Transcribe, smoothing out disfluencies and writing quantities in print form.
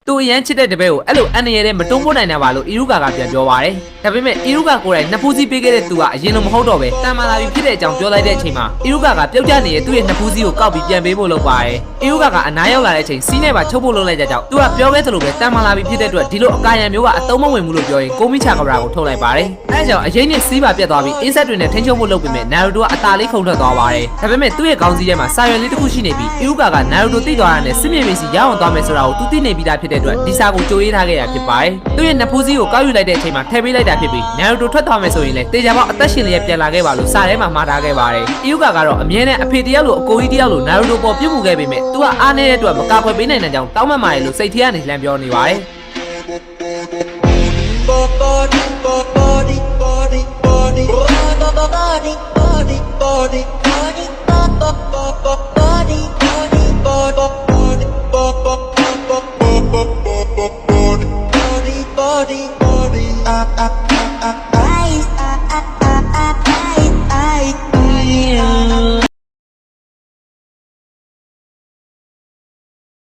သူအရန်ချစ်တဲ့တပည့်ကိုအဲ့လိုအန်ရရဲ့မတုံးပိုးနိုင်တာပါလို့အီရုကာကပြန်ပြောပါတယ်ဒါပေမဲ့အီရုကာကိုယ်တိုင်နှစ်ဖူးစီးပေးခဲ့တဲ့သူကအရင်လိုမဟုတ်တော့ပဲတန်မာလာပြီးဖြစ်တဲ့အကြောင်းပြောလိုက်တဲ့အချိန်မှာအီရုကာကပျောက်ကျနေတဲ့သူ့ရဲ့နှစ်ဖူးစီးကိုကောက်ပြီးပြန်ပေးဖို့လုပ်ပါတယ်အီရုကာကအနားရောက်လာတဲ့အချိန်စီးနဲ့ပါချုပ်ဖို့လုပ်လိုက်တဲ့ကြောင့်သူကပြောခဲ့သလိုပဲတန်မာလာပြီးဖြစ်တဲ့အတွက်ဒီလိုအကာရံမျိုးကအတုံးမဝင်ဘူးလို့ပြောရင်ကိုမိချာကဗရာကိုထုတ်လိုက်ပါတယ်အဲဒါကြောင့်အရင်နဲ့စီးပါပြတ်သွားပြီးအေးဆက်တွေနဲ့ထိန်းချုပ်ဖို့လုပ်ပေမဲ့နာရူတိုကအသာလေးခုန်ထွက်သွားပါတယ်ဒါပေမဲ့သူ့ရဲ့ခေါင်းစည်းထဲမှာစာရွက်လေးတစ်ခုရှိနေပြီးအီရုကာကနာရူတိုသိသွားတာနဲ့စစ်မြေပြင်စီရအောင်သွားမယ်ဆိုတာကိုသူသိနေပြီးသားဖြစ်တဲ့အတွက်ဒီစာကိုကြိုးရေးထားခဲ့ရဖြစ်ပါတယ်။သူ့ရဲ့နှစ်ဖူးစည်းကိုကောက်ယူလိုက်တဲ့အချိန်မှာထည့်ပေးလိုက်တာဖြစ်ပြီးနာရူတိုထွက်သွားမယ်ဆိုရင်လည်းတေချာပေါက်အသက်ရှင်လျက်ပြန်လာခဲ့ပါလို့စာထဲမှာမှားထားခဲ့ပါတယ်။အီယူကာကတော့အမြဲတမ်းအဖေတယောက်လိုအကိုကြီးတယောက်လိုနာရူတိုပေါ်ပြုတ်မှုခဲ့ပေမဲ့သူကအားနေတဲ့အတွက်မကာကွယ်ပေးနိုင်တဲ့ကြောင့်တောင်းပန်ပါတယ်လို့စိတ်ထဲကနေလှမ်းပြောနေပါတယ်။ body, up, up, up, up.